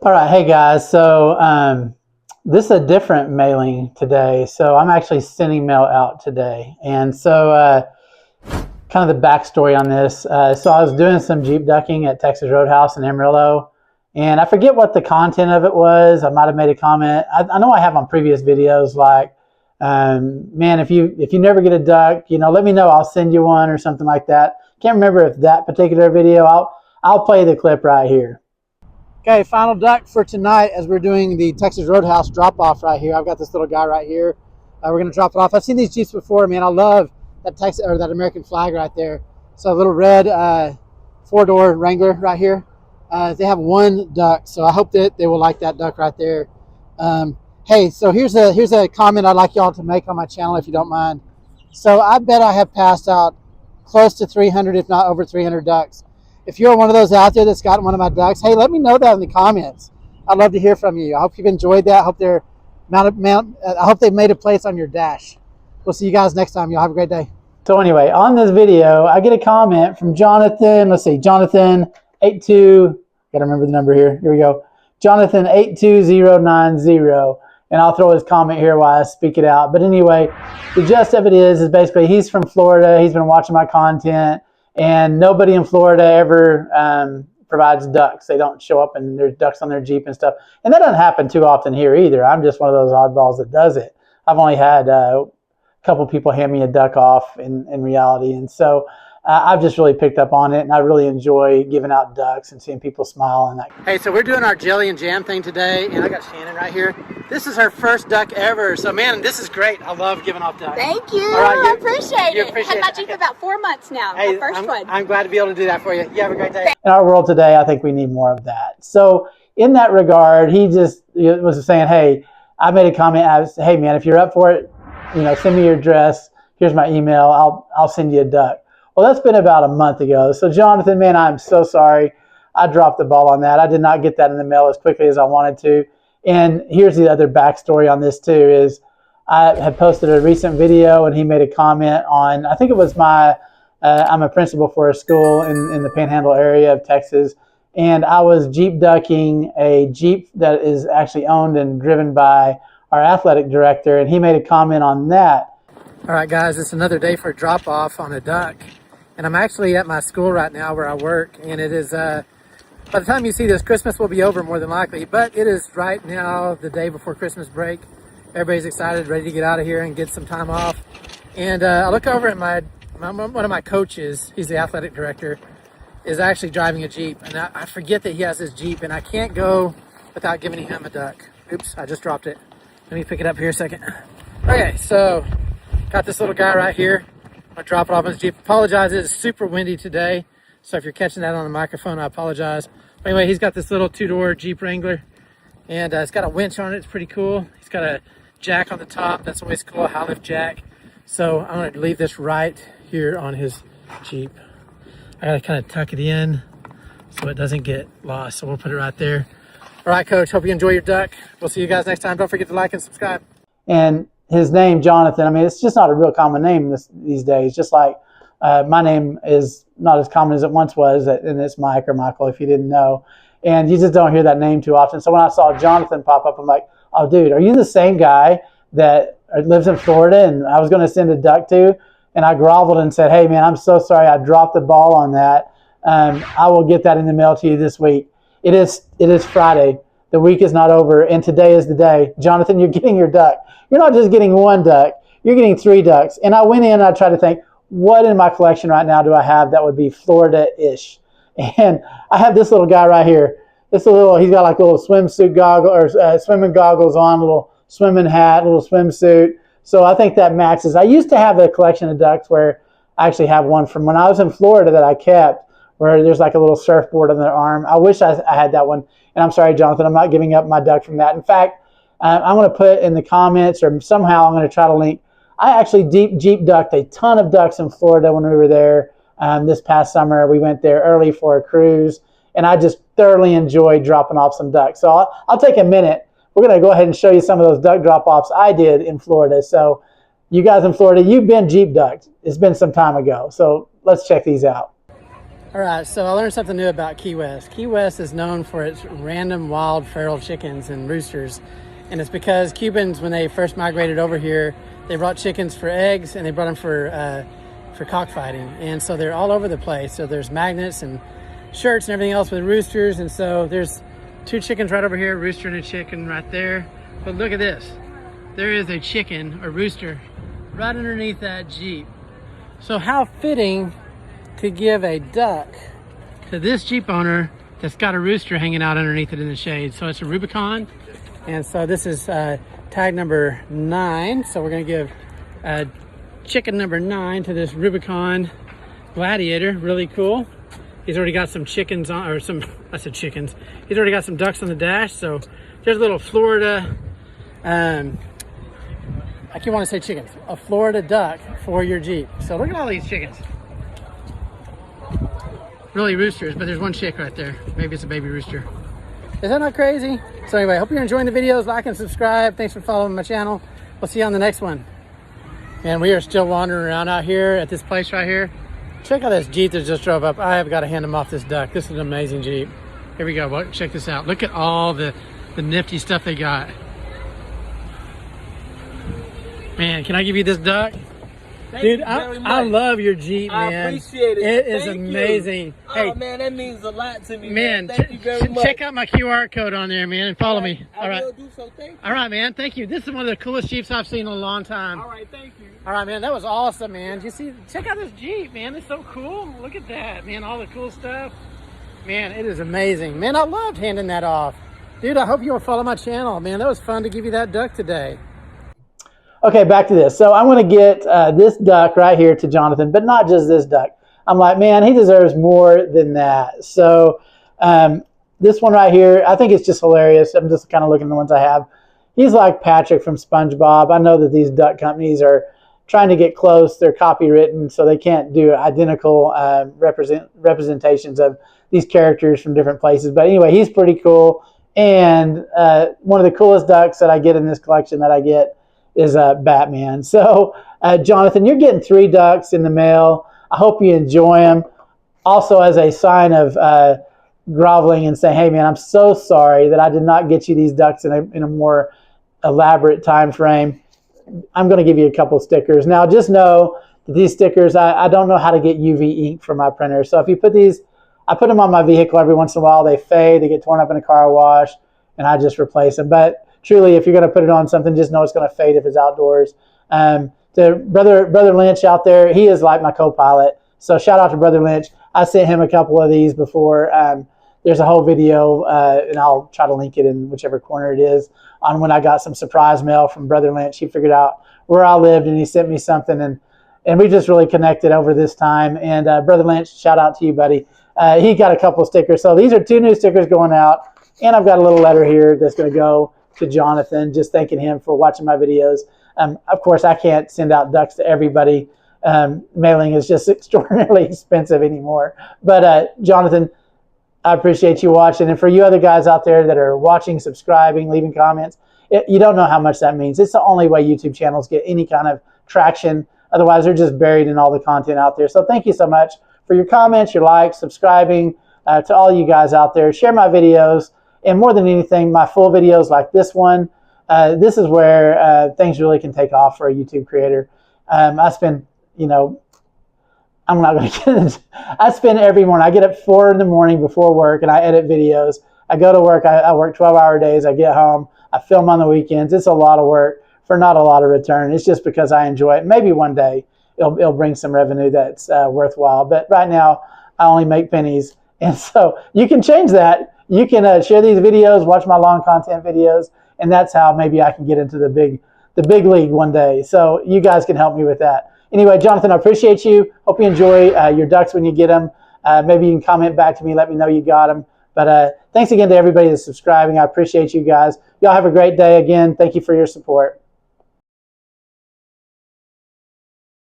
All right, hey guys. So this is a different mailing today. So I'm actually sending mail out today, and kind of the backstory on this. So I was doing some Jeep ducking at Texas Roadhouse in Amarillo, and I forget what the content of it was. I might have made a comment. I know I have on previous videos, like, man, if you never get a duck, let me know. I'll send you one or something like that. Can't remember if that particular video. I'll play the clip right here. Okay, final duck for tonight as we're doing the Texas Roadhouse drop-off right here. I've got this little guy right here. We're going to drop it off. I've seen these Jeeps before, man. I love that Texas or that American flag right there. So a little red four-door Wrangler right here. They have one duck, so I hope that they will like that duck right there. Hey, so here's a comment I'd like y'all to make on my channel if you don't mind. So I bet I have passed out close to 300, if not over 300 ducks. If you're one of those out there that's gotten one of my ducks, hey, let me know that in the comments. I'd love to hear from you. I hope you've enjoyed that. I hope I hope they've made a place on your dash. We'll see you guys next time. Y'all have a great day. So anyway, on this video, I get a comment from Jonathan. Let's see, Jonathan82. Got to remember the number here. Here we go. Jonathan82090. And I'll throw his comment here while I speak it out. But anyway, the gist of it is basically he's from Florida. He's been watching my content. And nobody in Florida ever provides ducks. They don't show up and there's ducks on their Jeep and stuff. And that doesn't happen too often here either. I'm just one of those oddballs that does it. I've only had a couple people hand me a duck off in reality. And so I've just really picked up on it, and I really enjoy giving out ducks and seeing people smile and that. Hey, so we're doing our jelly and jam thing today, and I got Shannon right here. This is her first duck ever, so man, this is great. I love giving off ducks. Thank you. All right, I appreciate it. I've had my Jeep about 4 months now. Hey, my first one. I'm glad to be able to do that for you. You have a great day. In our world today, I think we need more of that. So in that regard, he just was saying, hey, I made a comment. I was, hey man, if you're up for it, send me your address. Here's my email. I'll send you a duck. Well, that's been about a month ago. So Jonathan, man, I'm so sorry. I dropped the ball on that. I did not get that in the mail as quickly as I wanted to. And here's the other backstory on this too is I had posted a recent video and he made a comment on, I think it was I'm a principal for a school in the Panhandle area of Texas. And I was Jeep ducking a Jeep that is actually owned and driven by our athletic director. And he made a comment on that. All right, guys, it's another day for a drop off on a duck. And I'm actually at my school right now where I work, and it is, by the time you see this, Christmas will be over more than likely, but it is right now the day before Christmas break. Everybody's excited, ready to get out of here and get some time off. And I look over at one of my coaches, he's the athletic director, is actually driving a Jeep. And I forget that he has his Jeep, and I can't go without giving him a duck. Oops, I just dropped it. Let me pick it up here a second. Okay, so got this little guy right here. I'll drop it off his Jeep. Apologize, it is super windy today. So if you're catching that on the microphone, I apologize. But anyway, he's got this little two-door Jeep Wrangler. And it's got a winch on it. It's pretty cool. He's got a jack on the top. That's always cool, a high-lift jack. So I'm going to leave this right here on his Jeep. I got to kind of tuck it in so it doesn't get lost. So we'll put it right there. All right, Coach. Hope you enjoy your duck. We'll see you guys next time. Don't forget to like and subscribe. And his name, Jonathan, I mean, it's just not a real common name these days. Just like my name is not as common as it once was, and it's Mike or Michael, if you didn't know. And you just don't hear that name too often. So when I saw Jonathan pop up, I'm like, oh, dude, are you the same guy that lives in Florida and I was going to send a duck to? And I groveled and said, hey, man, I'm so sorry. I dropped the ball on that. I will get that in the mail to you this week. It is Friday. The week is not over, and today is the day. Jonathan, you're getting your duck. You're not just getting one duck. You're getting 3 ducks. And I went in and I tried to think, what in my collection right now do I have that would be Florida-ish? And I have this little guy right here. He's got like a little swimsuit goggle or swimming goggles on, little swimming hat, little swimsuit. So I think that matches. I used to have a collection of ducks where I actually have one from when I was in Florida that I kept, where there's like a little surfboard on their arm. I wish I had that one. And I'm sorry, Jonathan, I'm not giving up my duck from that. In fact, I'm going to put in the comments or somehow I'm going to try to link. I actually Jeep ducked a ton of ducks in Florida when we were there this past summer. We went there early for a cruise, and I just thoroughly enjoyed dropping off some ducks. So I'll take a minute. We're going to go ahead and show you some of those duck drop-offs I did in Florida. So you guys in Florida, you've been Jeep ducked. It's been some time ago. So let's check these out. All right, so I learned something new about Key West. Key West is known for its random wild feral chickens and roosters. And it's because Cubans, when they first migrated over here, they brought chickens for eggs and they brought them for cockfighting. And so they're all over the place. So there's magnets and shirts and everything else with roosters. And so there's 2 chickens right over here, a rooster and a chicken right there. But look at this. There is a chicken, a rooster, right underneath that Jeep. So how fitting to give a duck to this Jeep owner that's got a rooster hanging out underneath it in the shade. So it's a Rubicon, and so this is tag number 9. So we're gonna give chicken number 9 to this Rubicon Gladiator. Really cool. He's already got some chickens on, or some, I said chickens. He's already got some ducks on the dash. So there's a little Florida, I keep wanting to say chickens, a Florida duck for your Jeep. So look at all these chickens. Really roosters, but there's one chick right there. Maybe it's a baby rooster. Is that not crazy? So anyway, hope you're enjoying the videos. Like and subscribe. Thanks for following my channel. We'll see you on the next one. And we are still wandering around out here at this place right here. Check out this Jeep that just drove up. I have got to hand him off this duck. This is an amazing Jeep. Here we go. Check this out. Look at all the nifty stuff they got. Man, can I give you this duck? Dude, I love your Jeep, man. I appreciate it. It is amazing. Oh, hey, man, that means a lot to me, man. Thank you very much. Check out my QR code on there, man, and follow me. All right. I will do so. Thank you. All right, man. Thank you. This is one of the coolest Jeeps I've seen in a long time. All right, thank you. All right, man. That was awesome, man. Did you see? Check out this Jeep, man. It's so cool. Look at that, man. All the cool stuff. Man, it is amazing. Man, I loved handing that off. Dude, I hope you'll follow my channel, man. That was fun to give you that duck today. Okay, back to this. So I'm going to get this duck right here to Jonathan, but not just this duck. I'm like, man, he deserves more than that. So this one right here, I think it's just hilarious. I'm just kind of looking at the ones I have. He's like Patrick from SpongeBob. I know that these duck companies are trying to get close. They're copywritten, so they can't do identical representations of these characters from different places. But anyway, he's pretty cool. And one of the coolest ducks that I get in this collection that I get is Batman. So Jonathan, you're getting 3 ducks in the mail. I hope you enjoy them. Also, as a sign of groveling and saying, hey man, I'm so sorry that I did not get you these ducks in a more elaborate time frame, I'm going to give you a couple stickers. Now just know that these stickers, I don't know how to get UV ink for my printer. So if you put these, I put them on my vehicle every once in a while. They fade, they get torn up in a car wash, and I just replace them. But truly, if you're going to put it on something, just know it's going to fade if it's outdoors. To Brother Lynch out there, he is like my co-pilot. So shout out to Brother Lynch. I sent him a couple of these before. There's a whole video, and I'll try to link it in whichever corner it is, on when I got some surprise mail from Brother Lynch. He figured out where I lived, and he sent me something, and we just really connected over this time. And Brother Lynch, shout out to you, buddy. He got a couple of stickers. So these are 2 new stickers going out, and I've got a little letter here that's going to go to Jonathan, just thanking him for watching my videos. Of course, I can't send out ducks to everybody. Mailing is just extraordinarily expensive anymore. But Jonathan, I appreciate you watching. And for you other guys out there that are watching, subscribing, leaving comments, you don't know how much that means. It's the only way YouTube channels get any kind of traction. Otherwise, they're just buried in all the content out there. So thank you so much for your comments, your likes, subscribing. To all you guys out there, share my videos. And more than anything, my full videos like this one, this is where things really can take off for a YouTube creator. I spend, I'm not going to get into, I spend every morning, I get up 4 in the morning before work and I edit videos. I go to work, I work 12-hour days, I get home, I film on the weekends. It's a lot of work for not a lot of return. It's just because I enjoy it. Maybe one day it'll bring some revenue that's worthwhile. But right now, I only make pennies. And so you can change that. You can share these videos, watch my long content videos, and that's how maybe I can get into the big league one day. So you guys can help me with that. Anyway, Jonathan, I appreciate you. Hope you enjoy your ducks when you get them. Maybe you can comment back to me, let me know you got them. But thanks again to everybody that's subscribing. I appreciate you guys. Y'all have a great day. Again, thank you for your support.